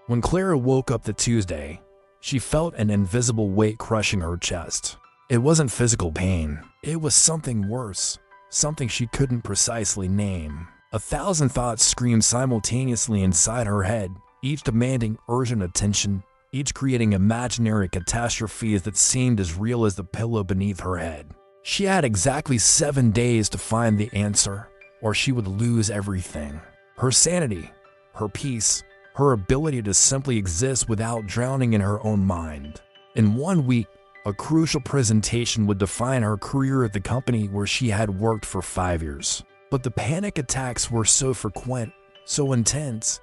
When Clara woke up that Tuesday, she felt an invisible weight crushing her chest. It wasn't physical pain. It was something worse, something she couldn't precisely name. 1,000 thoughts screamed simultaneously inside her head, each demanding urgent attention, each creating imaginary catastrophes that seemed as real as the pillow beneath her head. She had exactly 7 days to find the answer, or she would lose everything. Her sanity, her peace, her ability to simply exist without drowning in her own mind. In 1 week, a crucial presentation would define her career at the company where she had worked for 5 years. But the panic attacks were so frequent, so intense,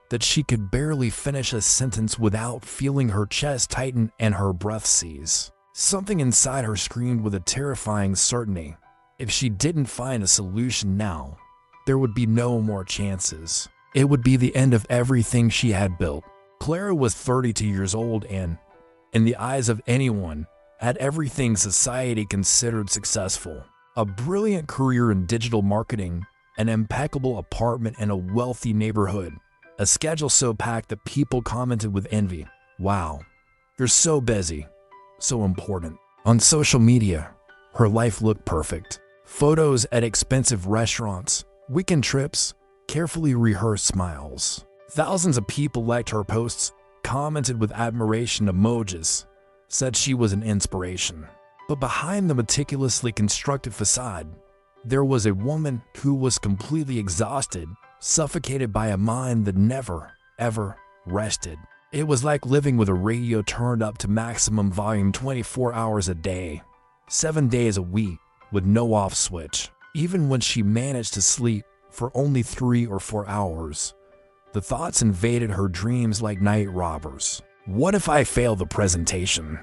that she could barely finish a sentence without feeling her chest tighten and her breath seize. Something inside her screamed with a terrifying certainty. If she didn't find a solution now, there would be no more chances. It would be the end of everything she had built. Clara was 32 years old and, in the eyes of anyone, had everything society considered successful. A brilliant career in digital marketing, an impeccable apartment in a wealthy neighborhood, a schedule so packed that people commented with envy. Wow, you're so busy, so important. On social media, her life looked perfect. Photos at expensive restaurants, weekend trips, carefully rehearsed smiles. Thousands of people liked her posts, commented with admiration emojis, said she was an inspiration. But behind the meticulously constructed facade, there was a woman who was completely exhausted, suffocated by a mind that never, ever rested. It was like living with a radio turned up to maximum volume 24 hours a day, 7 days a week, with no off switch. Even when she managed to sleep for only 3 or 4 hours, the thoughts invaded her dreams like night robbers. What if I fail the presentation?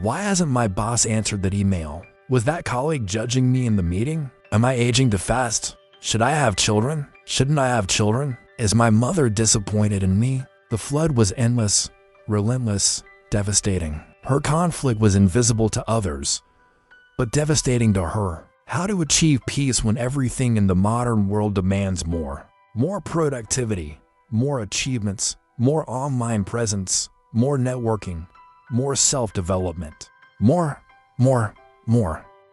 Why hasn't my boss answered that email? Was that colleague judging me in the meeting? Am I aging too fast? Should I have children? Shouldn't I have children? Is my mother disappointed in me? The flood was endless, relentless, devastating. Her conflict was invisible to others, but devastating to her. How to achieve peace when everything in the modern world demands more? More productivity, more achievements, more online presence, more networking, more self-development, more.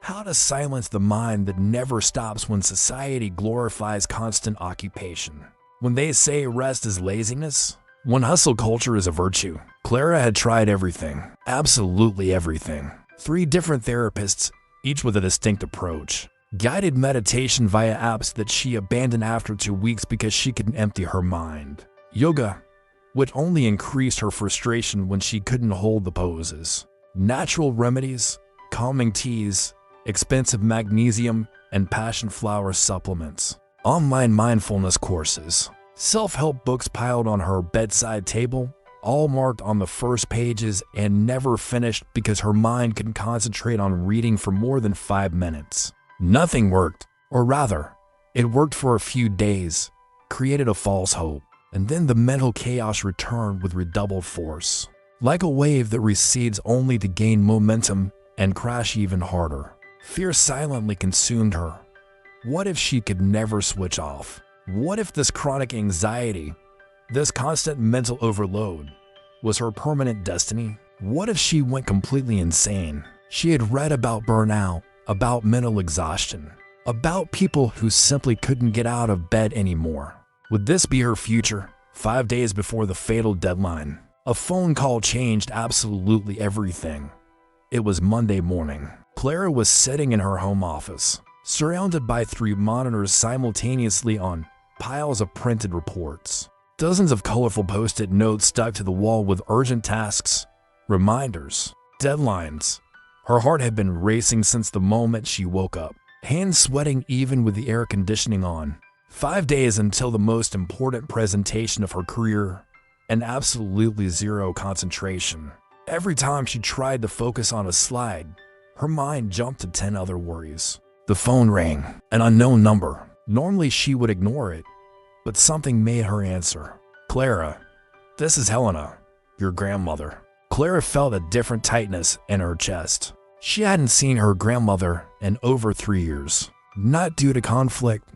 How to silence the mind that never stops when society glorifies constant occupation? When they say rest is laziness? When hustle culture is a virtue? Clara had tried everything, absolutely everything. 3 different therapists, each with a distinct approach. Guided meditation via apps that she abandoned after 2 weeks because she couldn't empty her mind. Yoga, which only increased her frustration when she couldn't hold the poses. Natural remedies, calming teas, expensive magnesium, and passion flower supplements. Online mindfulness courses. Self-help books piled on her bedside table, all marked on the first pages and never finished because her mind couldn't concentrate on reading for more than 5 minutes. Nothing worked, or rather, it worked for a few days, created a false hope. And then the mental chaos returned with redoubled force, like a wave that recedes only to gain momentum and crash even harder. Fear silently consumed her. What if she could never switch off? What if this chronic anxiety, this constant mental overload, was her permanent destiny? What if she went completely insane? She had read about burnout, about mental exhaustion, about people who simply couldn't get out of bed anymore. Would this be her future? 5 days before the fatal deadline, a phone call changed absolutely everything. It was Monday morning. Clara was sitting in her home office, surrounded by 3 monitors simultaneously on piles of printed reports. Dozens of colorful post-it notes stuck to the wall with urgent tasks, reminders, deadlines. Her heart had been racing since the moment she woke up, hands sweating even with the air conditioning on. 5 days until the most important presentation of her career, and absolutely zero concentration. Every time she tried to focus on a slide, her mind jumped to 10 other worries. The phone rang, an unknown number. Normally she would ignore it, but something made her answer. Clara, this is Helena, your grandmother. Clara felt a different tightness in her chest. She hadn't seen her grandmother in over 3 years, not due to conflict,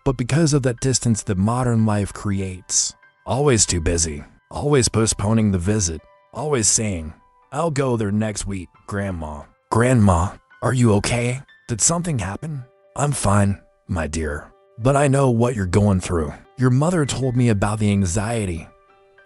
but because of that distance that modern life creates. Always too busy, always postponing the visit, always saying, "I'll go there next week, Grandma." "Grandma, are you okay? Did something happen?" "I'm fine, my dear. But I know what you're going through. Your mother told me about the anxiety,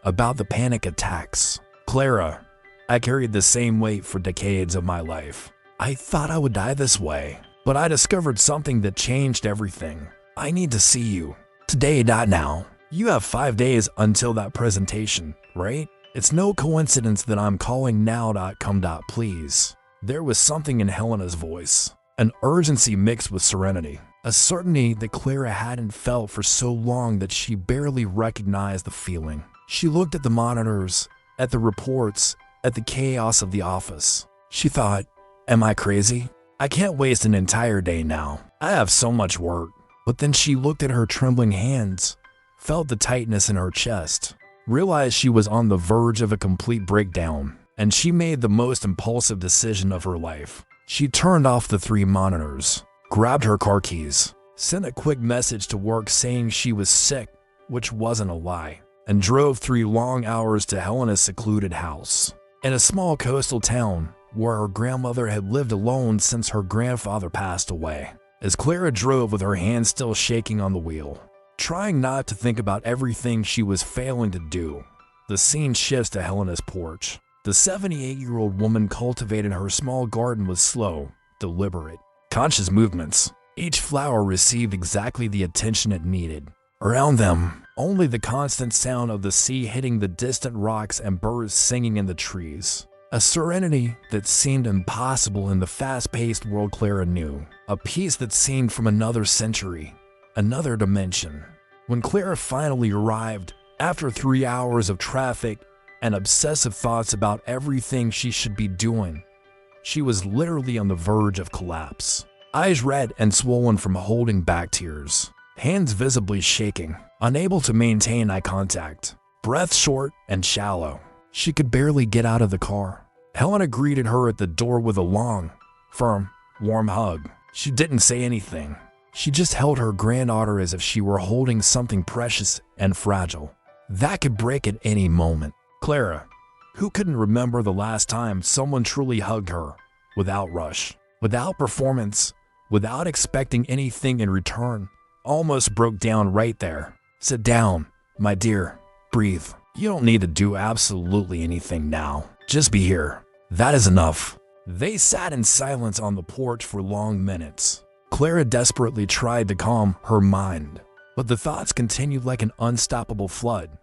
about the panic attacks." "Clara, I carried the same weight for decades of my life. I thought I would die this way, but I discovered something that changed everything. I need to see you. Today, not now. You have 5 days until that presentation, right? It's no coincidence that I'm calling now. Come. Please." There was something in Helena's voice, an urgency mixed with serenity, a certainty that Clara hadn't felt for so long that she barely recognized the feeling. She looked at the monitors, at the reports, at the chaos of the office. She thought, "Am I crazy? I can't waste an entire day now. I have so much work." But then she looked at her trembling hands, felt the tightness in her chest, realized she was on the verge of a complete breakdown, and she made the most impulsive decision of her life. She turned off the 3 monitors, grabbed her car keys, sent a quick message to work saying she was sick, which wasn't a lie, and drove 3 long hours to Helena's secluded house in a small coastal town where her grandmother had lived alone since her grandfather passed away. As Clara drove with her hands still shaking on the wheel, trying not to think about everything she was failing to do, the scene shifts to Helena's porch. The 78-year-old woman cultivated her small garden with slow, deliberate, conscious movements. Each flower received exactly the attention it needed. Around them, only the constant sound of the sea hitting the distant rocks and birds singing in the trees. A serenity that seemed impossible in the fast-paced world Clara knew. A peace that seemed from another century, another dimension. When Clara finally arrived, after 3 hours of traffic and obsessive thoughts about everything she should be doing, she was literally on the verge of collapse. Eyes red and swollen from holding back tears, hands visibly shaking, unable to maintain eye contact, breath short and shallow. She could barely get out of the car. Helena greeted her at the door with a long, firm, warm hug. She didn't say anything. She just held her granddaughter as if she were holding something precious and fragile that could break at any moment. Clara, who couldn't remember the last time someone truly hugged her, without rush, without performance, without expecting anything in return, almost broke down right there. "Sit down, my dear. Breathe. You don't need to do absolutely anything now. Just be here. That is enough." They sat in silence on the porch for long minutes. Clara desperately tried to calm her mind, but the thoughts continued like an unstoppable flood.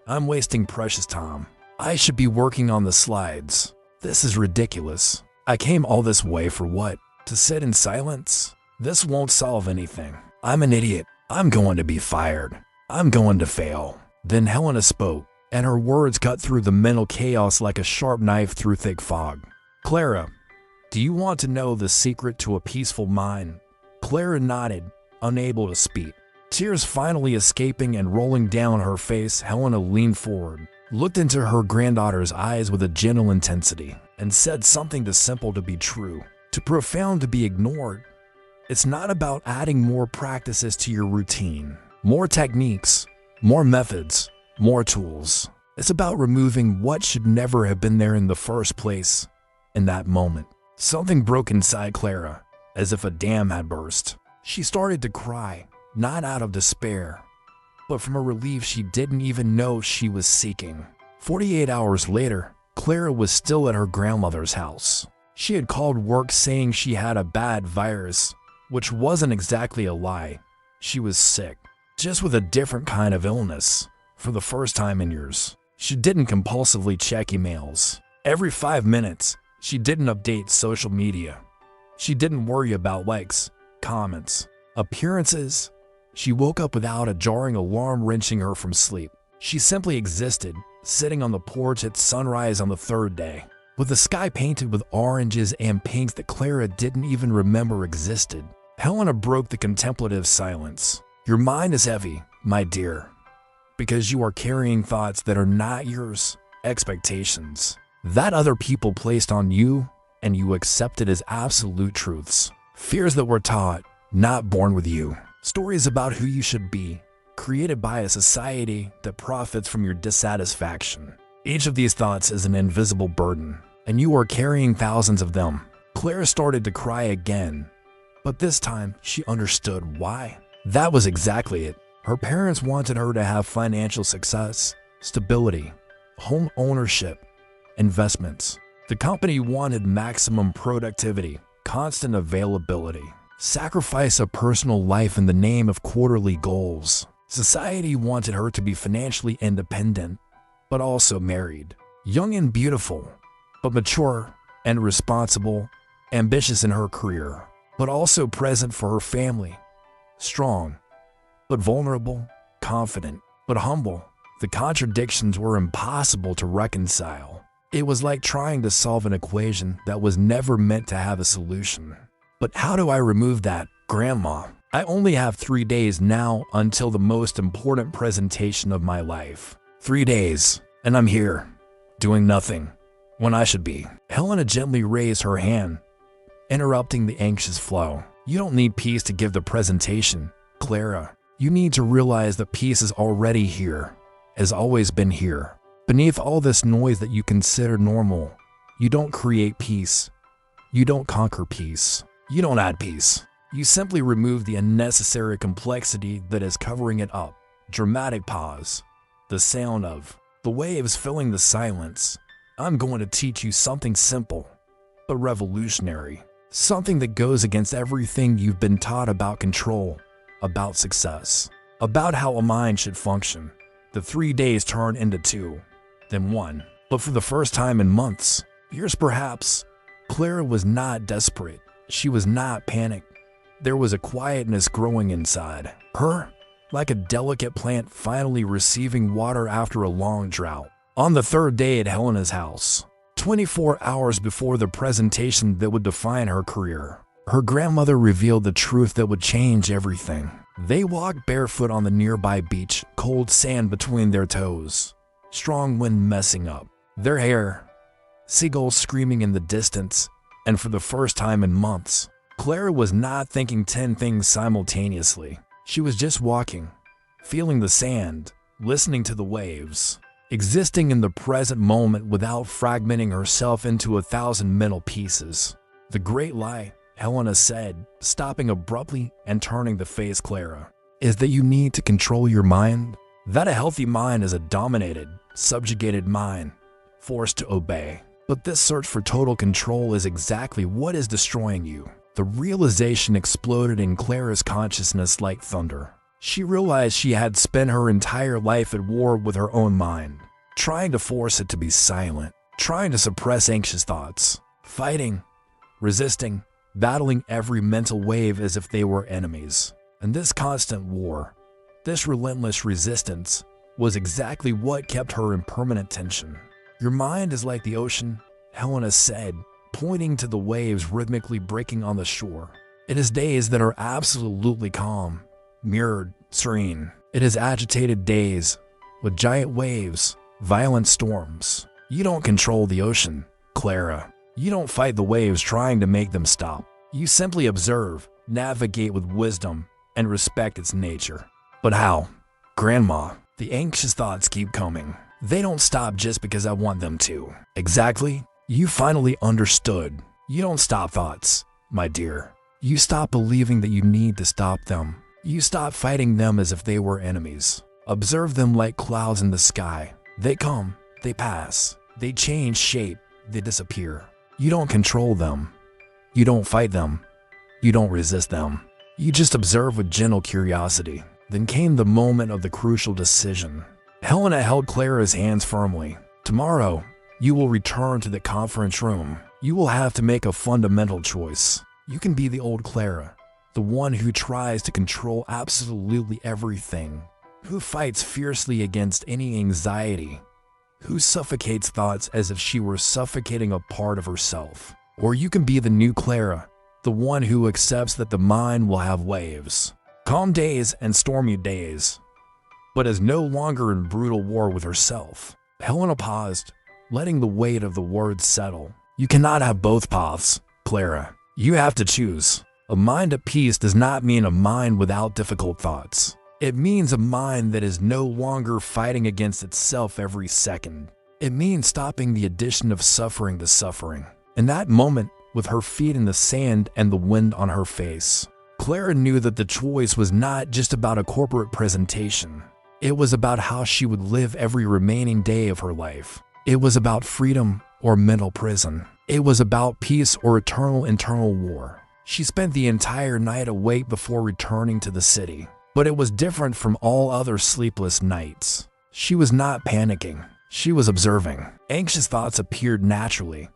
"I'm wasting precious time. I should be working on the slides. This is ridiculous. I came all this way for what? To sit in silence? This won't solve anything. I'm an idiot. I'm going to be fired. I'm going to fail." Then Helena spoke, and her words cut through the mental chaos like a sharp knife through thick fog. "Clara, do you want to know the secret to a peaceful mind?" Clara nodded, unable to speak. Tears finally escaping and rolling down her face, Helena leaned forward, looked into her granddaughter's eyes with a gentle intensity, and said something too simple to be true, too profound to be ignored. "It's not about adding more practices to your routine, more techniques, more methods, more tools. It's about removing what should never have been there in the first place." In that moment, something broke inside Clara, as if a dam had burst. She started to cry, not out of despair, but from a relief she didn't even know she was seeking. 48 hours later, Clara was still at her grandmother's house. She had called work saying she had a bad virus, which wasn't exactly a lie. She was sick, just with a different kind of illness. For the first time in years, she didn't compulsively check emails. Every 5 minutes, she didn't update social media. She didn't worry about likes, comments, appearances. She woke up without a jarring alarm wrenching her from sleep. She simply existed, sitting on the porch at sunrise on the 3rd day, with the sky painted with oranges and pinks that Clara didn't even remember existed. Helena broke the contemplative silence. "Your mind is heavy, my dear, because you are carrying thoughts that are not yours, expectations that other people placed on you and you accepted as absolute truths. Fears that were taught, not born with you. Stories about who you should be, created by a society that profits from your dissatisfaction. Each of these thoughts is an invisible burden, and you are carrying thousands of them. Clara started to cry again, but this time she understood why. That was exactly it. Her parents wanted her to have financial success, stability, home ownership, investments. The company wanted maximum productivity, constant availability, sacrifice of personal life in the name of quarterly goals. Society wanted her to be financially independent, but also married, young and beautiful, but mature and responsible, ambitious in her career, but also present for her family, strong, but vulnerable, confident, but humble. The contradictions were impossible to reconcile. It was like trying to solve an equation that was never meant to have a solution. But how do I remove that, Grandma? I only have 3 days now until the most important presentation of my life. 3 days, and I'm here, doing nothing, when I should be. Helena gently raised her hand, interrupting the anxious flow. You don't need peace to give the presentation, Clara. You need to realize that peace is already here, has always been here. Beneath all this noise that you consider normal, you don't create peace. You don't conquer peace. You don't add peace. You simply remove the unnecessary complexity that is covering it up. Dramatic pause. The sound of the waves filling the silence. I'm going to teach you something simple, but revolutionary. Something that goes against everything you've been taught about control, about success, about how a mind should function. The 3 days turn into 2, then 1. But for the first time in months, years perhaps, Clara was not desperate. She was not panicked. There was a quietness growing inside her, like a delicate plant finally receiving water after a long drought. On the 3rd day at Helena's house, 24 hours before the presentation that would define her career, her grandmother revealed the truth that would change everything. They walked barefoot on the nearby beach, cold sand between their toes, strong wind messing up their hair, seagulls screaming in the distance, and for the first time in months, Clara was not thinking 10 things simultaneously. She was just walking, feeling the sand, listening to the waves, existing in the present moment without fragmenting herself into 1,000 mental pieces. The great lie, Helena said, stopping abruptly and turning to face Clara, is that you need to control your mind. That a healthy mind is a dominated, subjugated mind, forced to obey. But this search for total control is exactly what is destroying you. The realization exploded in Clara's consciousness like thunder. She realized she had spent her entire life at war with her own mind, trying to force it to be silent, trying to suppress anxious thoughts, fighting, resisting, battling every mental wave as if they were enemies. And this constant war, this relentless resistance, was exactly what kept her in permanent tension. Your mind is like the ocean, Helena said, pointing to the waves rhythmically breaking on the shore. It is days that are absolutely calm, mirrored, serene. It is agitated days, with giant waves, violent storms. You don't control the ocean, Clara. You don't fight the waves trying to make them stop. You simply observe, navigate with wisdom, and respect its nature. But how? Grandma, the anxious thoughts keep coming. They don't stop just because I want them to. Exactly. You finally understood. You don't stop thoughts, my dear. You stop believing that you need to stop them. You stop fighting them as if they were enemies. Observe them like clouds in the sky. They come, they pass, they change shape, they disappear. You don't control them. You don't fight them. You don't resist them. You just observe with gentle curiosity. Then came the moment of the crucial decision. Helena held Clara's hands firmly. Tomorrow, you will return to the conference room. You will have to make a fundamental choice. You can be the old Clara, the one who tries to control absolutely everything, who fights fiercely against any anxiety, who suffocates thoughts as if she were suffocating a part of herself. Or you can be the new Clara, the one who accepts that the mind will have waves, calm days and stormy days, but is no longer in brutal war with herself. Helena paused, letting the weight of the words settle. You cannot have both paths, Clara. You have to choose. A mind at peace does not mean a mind without difficult thoughts. It means a mind that is no longer fighting against itself every second. It means stopping the addition of suffering to suffering. In that moment, with her feet in the sand and the wind on her face, Clara knew that the choice was not just about a corporate presentation. It was about how she would live every remaining day of her life. It was about freedom or mental prison. It was about peace or eternal internal war. She spent the entire night awake before returning to the city. But it was different from all other sleepless nights. She was not panicking. She was observing. Anxious thoughts appeared naturally.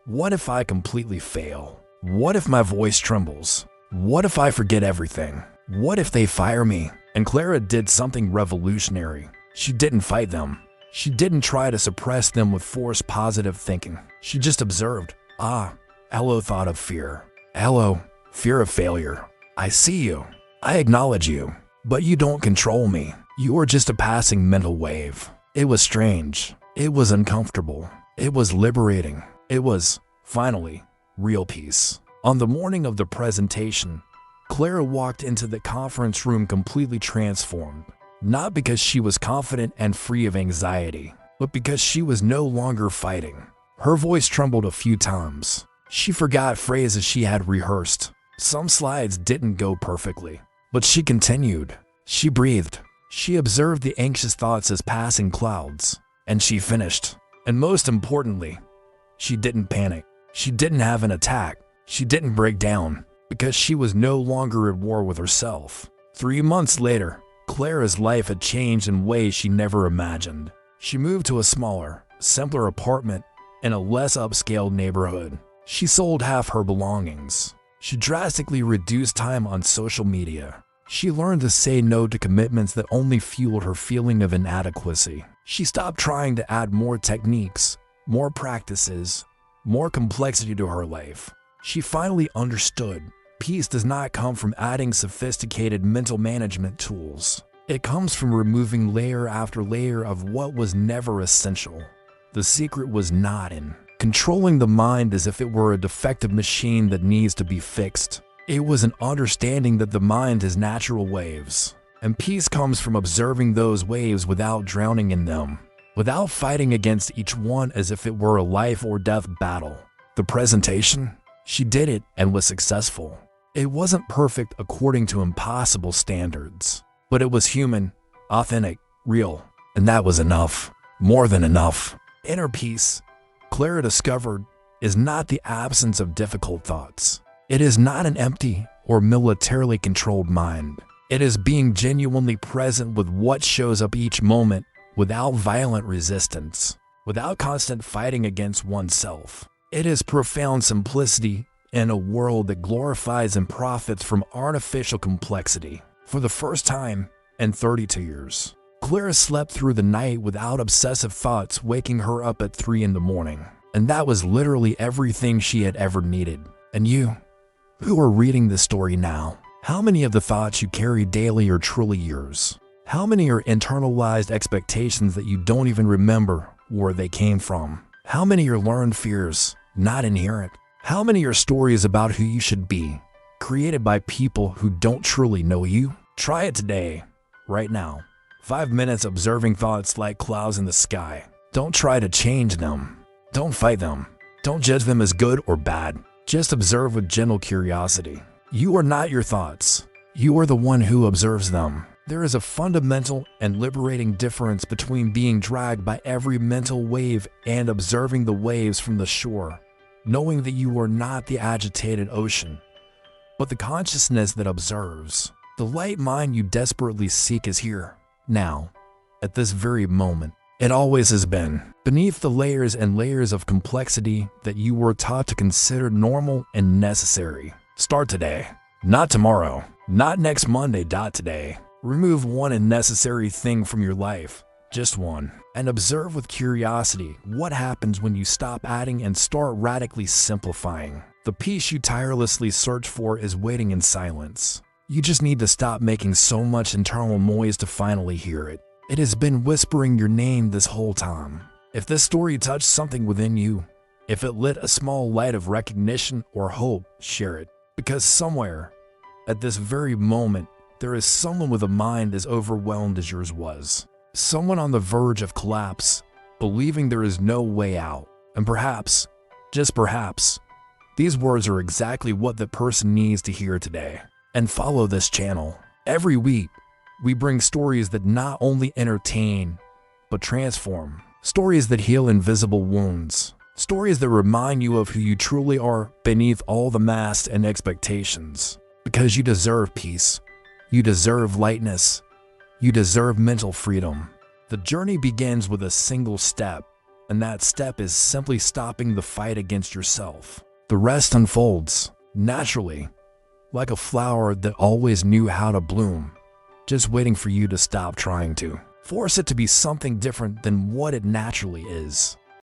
What if I completely fail? What if my voice trembles? What if I forget everything? What if they fire me? And Clara did something revolutionary. She didn't fight them. She didn't try to suppress them with forced positive thinking. She just observed. Hello, thought of fear. Hello, fear of failure. I see you. I acknowledge you. But you don't control me. You are just a passing mental wave. It was strange. It was uncomfortable. It was liberating. It was, finally, real peace. On the morning of the presentation, Clara walked into the conference room completely transformed. Not because she was confident and free of anxiety, but because she was no longer fighting. Her voice trembled a few times. She forgot phrases she had rehearsed. Some slides didn't go perfectly, but she continued. She breathed. She observed the anxious thoughts as passing clouds, and she finished. And most importantly, she didn't panic. She didn't have an attack. She didn't break down, because she was no longer at war with herself. 3 months later, Clara's life had changed in ways she never imagined. She moved to a smaller, simpler apartment in a less upscale neighborhood. She sold half her belongings. She drastically reduced time on social media. She learned to say no to commitments that only fueled her feeling of inadequacy. She stopped trying to add more techniques, more practices, more complexity to her life. She finally understood. Peace does not come from adding sophisticated mental management tools. It comes from removing layer after layer of what was never essential. The secret was not in controlling the mind as if it were a defective machine that needs to be fixed. It was an understanding that the mind has natural waves, and peace comes from observing those waves without drowning in them, without fighting against each one as if it were a life or death battle. The presentation? She did it and was successful. It wasn't perfect according to impossible standards, but it was human, authentic, real, and that was enough. More than enough. Inner peace, Clara discovered, is not the absence of difficult thoughts. It is not an empty or militarily controlled mind. It is being genuinely present with what shows up each moment without violent resistance, without constant fighting against oneself. It is profound simplicity in a world that glorifies and profits from artificial complexity. For the first time in 32 years, Clara slept through the night without obsessive thoughts waking her up at 3 in the morning. And that was literally everything she had ever needed. And you, who are reading this story now, how many of the thoughts you carry daily are truly yours? How many are internalized expectations that you don't even remember where they came from? How many are learned fears, not inherent? How many are stories about who you should be, created by people who don't truly know you? Try it today, right now. 5 minutes observing thoughts like clouds in the sky. Don't try to change them. Don't fight them. Don't judge them as good or bad. Just observe with gentle curiosity. You are not your thoughts. You are the one who observes them. There is a fundamental and liberating difference between being dragged by every mental wave and observing the waves from the shore, knowing that you are not the agitated ocean, but the consciousness that observes. The light mind you desperately seek is here, now, at this very moment. It always has been, beneath the layers and layers of complexity that you were taught to consider normal and necessary. Start today, not tomorrow, not next Monday. Today. Remove one unnecessary thing from your life, just one, and observe with curiosity what happens when you stop adding and start radically simplifying. The peace you tirelessly search for is waiting in silence. You just need to stop making so much internal noise to finally hear it. It has been whispering your name this whole time. If this story touched something within you, if it lit a small light of recognition or hope, share it. Because somewhere, at this very moment, There is someone with a mind as overwhelmed as yours was. Someone on the verge of collapse, believing there is no way out. And perhaps, just perhaps, these words are exactly what that person needs to hear today. And follow this channel. Every week, we bring stories that not only entertain, but transform. Stories that heal invisible wounds. Stories that remind you of who you truly are beneath all the masks and expectations. Because you deserve peace. You deserve lightness. You deserve mental freedom. The journey begins with a single step, and that step is simply stopping the fight against yourself. The rest unfolds, naturally, like a flower that always knew how to bloom, just waiting for you to stop trying to. Force it to be something different than what it naturally is.